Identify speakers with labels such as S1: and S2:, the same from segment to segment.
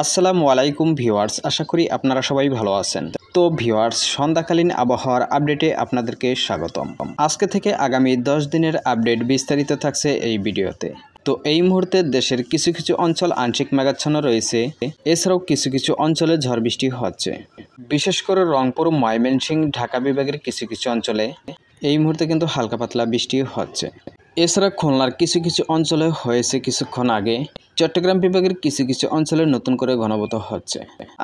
S1: আসসালামু আলাইকুম ভিউয়ার্স, আশা করি আপনারা সবাই ভালো আছেন। তো ভিউয়ার্স, সন্ধ্যাকালীন আবহাওয়ার আপডেটে আপনাদেরকে স্বাগতম। আজকে থেকে আগামী 10 দিনের আপডেট বিস্তারিত থাকছে এই ভিডিওতে। তো এই মুহূর্তে দেশের কিছু কিছু অঞ্চল আংশিক মেঘাচ্ছন্ন রয়েছে, এছাড়াও কিছু কিছু অঞ্চলে ঝড় বৃষ্টি হচ্ছে। বিশেষ করে রংপুর, ময়মনসিংহ, ঢাকা বিভাগের কিছু কিছু অঞ্চলে এই মুহূর্তে কিন্তু হালকা পাতলা বৃষ্টি হচ্ছে। এছাড়া খুলনার কিছু কিছু অঞ্চলে হয়েছে কিছুক্ষণ আগে। চট্টগ্রাম বিভাগের কিছু কিছু অঞ্চলে নতুন করে ঘনীভূত হচ্ছে।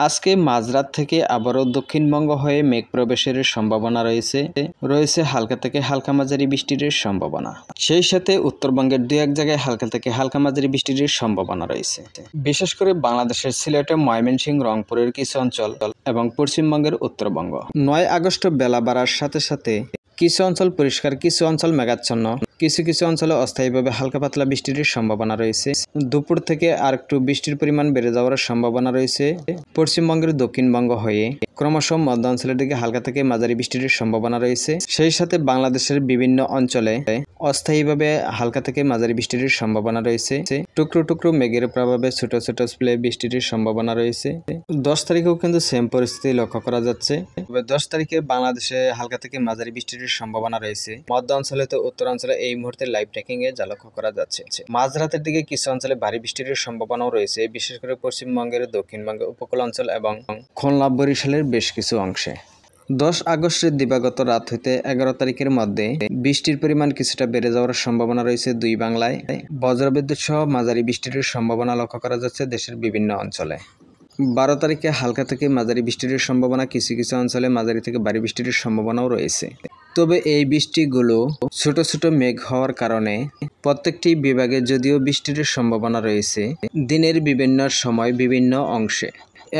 S1: আজকে মাঝরাত থেকে আবারও দক্ষিণবঙ্গ হয়ে মেঘ প্রবেশের সম্ভাবনা রয়েছে হালকা থেকে হালকা মাঝারি বৃষ্টির সম্ভাবনা। সেই সাথে উত্তরবঙ্গের দু এক জায়গায় হালকা থেকে হালকা মাঝারি বৃষ্টির সম্ভাবনা রয়েছে। বিশেষ করে বাংলাদেশের সিলেটে, ময়মনসিংহ, রংপুরের কিছু অঞ্চল এবং পশ্চিমবঙ্গের উত্তরবঙ্গ। 9 আগস্ট বেলা বাড়ার সাথে সাথে কিছু অঞ্চল পরিষ্কার, কিছু অঞ্চল মেঘাচ্ছন্ন, কিছু কিছু অঞ্চলে অস্থায়ীভাবে হালকা পাতলা বৃষ্টির সম্ভাবনা রয়েছে। দুপুর থেকে আর একটু বৃষ্টির পরিমাণ বেড়ে যাওয়ার সম্ভাবনা রয়েছে। পশ্চিমবঙ্গের দক্ষিণবঙ্গ হয়ে ক্রমশ মধ্য অঞ্চলের দিকে হালকা থেকে মাঝারি বৃষ্টির সম্ভাবনা রয়েছে। সেই সাথে বাংলাদেশের বিভিন্ন অঞ্চলে অস্থায়ীভাবে হালকা থেকে মাঝারি বৃষ্টির সম্ভাবনা রয়েছে। টুকরো টুকরো মেঘের প্রভাবে ছোট ছোট স্প্লে বৃষ্টির সম্ভাবনা রয়েছে। 10 তারিখেও কিন্তু সেম পরিস্থিতি লক্ষ্য করা যাচ্ছে। 10 তারিখে বাংলাদেশে হালকা থেকে মাঝারি বৃষ্টির সম্ভাবনা রয়েছে। মধ্য অঞ্চলে তো উত্তরাঞ্চলে এই মুহূর্তে লাইভ ট্র্যাকিং এ যা লক্ষ্য করা যাচ্ছে। মাঝরাতের দিকে কিছু অঞ্চলে ভারী বৃষ্টির সম্ভাবনাও রয়েছে, বিশেষ করে পশ্চিমবঙ্গের দক্ষিণবঙ্গের উপকূল অঞ্চল এবং খুলনা, বরিশালের বেশ কিছু অংশে। 10 আগস্টের দিবাগত রাত হইতে 11 তারিখের মধ্যে বৃষ্টির পরিমাণ কিছুটা বেড়ে যাওয়ার সম্ভাবনা রয়েছে দুই বাংলায়। বজ্রবিদ্যুৎ সহ মাঝারি বৃষ্টির সম্ভাবনা লক্ষ্য করা যাচ্ছে দেশের বিভিন্ন অঞ্চলে। 12 তারিখে হালকা থেকে মাঝারি বৃষ্টির সম্ভাবনা, কিছু কিছু অঞ্চলে মাঝারি থেকে ভারী বৃষ্টির সম্ভাবনাও রয়েছে। তবে এই বৃষ্টিগুলো ছোট ছোট মেঘ হওয়ার কারণে প্রত্যেকটি বিভাগে যদিও বৃষ্টির সম্ভাবনা রয়েছে, দিনের বিভিন্ন সময় বিভিন্ন অংশে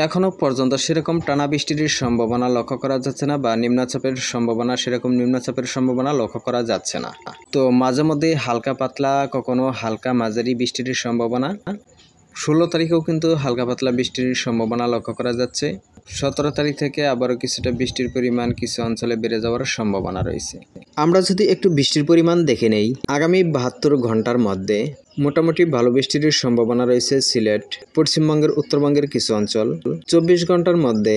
S1: এখনো পর্যন্ত সেরকম টানা বৃষ্টির সম্ভাবনা লক্ষ্য করা যাচ্ছে না, বা নিম্নচাপের সম্ভাবনা লক্ষ্য করা যাচ্ছে না। তো মাঝে মধ্যে হালকা পাতলা, কখনো হালকা মাঝারি বৃষ্টির সম্ভাবনা। 16 তারিখেও কিন্তু হালকা পাতলা বৃষ্টির সম্ভাবনা লক্ষ্য করা যাচ্ছে। 17 তারিখ থেকে আবারও কিছুটা বৃষ্টির পরিমাণ কিছু অঞ্চলে বেড়ে যাওয়ার সম্ভাবনা রয়েছে। আমরা যদি একটু বৃষ্টির পরিমাণ দেখে নেই, আগামী 72 ঘন্টার মধ্যে মোটামুটি ভালো বৃষ্টির সম্ভাবনা রয়েছে সিলেট, পশ্চিমবঙ্গের উত্তরবঙ্গের কিছু অঞ্চল। 24 ঘন্টার মধ্যে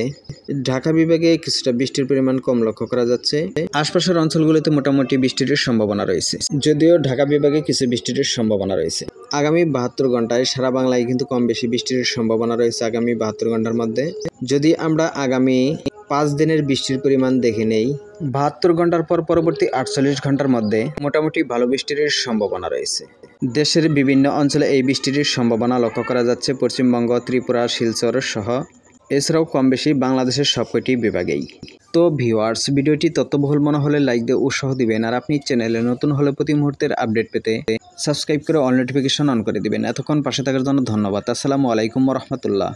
S1: ঢাকা বিভাগে কিছুটা বৃষ্টির পরিমাণ কম লক্ষ্য করা যাচ্ছে। আশপাশের অঞ্চলগুলোতে মোটামুটি বৃষ্টির সম্ভাবনা রয়েছে, যদিও ঢাকা বিভাগে কিছু বৃষ্টির সম্ভাবনা রয়েছে। আগামী 72 ঘন্টায় সারা বাংলায় কিন্তু কম বেশি বৃষ্টির সম্ভাবনা রয়েছে আগামী 72 ঘন্টার মধ্যে। যদি আমরা আগামী 5 দিনের বৃষ্টির পরিমাণ দেখে নেই, 72 ঘন্টার পর পরবর্তী 48 ঘন্টার মধ্যে মোটামুটি ভালো বৃষ্টির সম্ভাবনা রয়েছে। দেশের বিভিন্ন অঞ্চলে এই বৃষ্টির সম্ভাবনা লক্ষ্য করা যাচ্ছে, পশ্চিমবঙ্গ, ত্রিপুরা, শিলচর সহ, এছাড়াও কম বেশি বাংলাদেশের সবকটি বিভাগেই। তো ভিউয়ার্স, ভিডিওটি তথ্যবহুল মনে হলে লাইক দিয়ে উৎসাহ দিবেন, আর আপনি চ্যানেলে নতুন হলে প্রতি মুহূর্তের আপডেট পেতে সাবস্ক্রাইব করে অল নোটিফিকেশন অন করে দিবেন। এতক্ষণ পাশে থাকার জন্য ধন্যবাদ। আসসালামু আলাইকুম ওয়া রাহমাতুল্লাহ।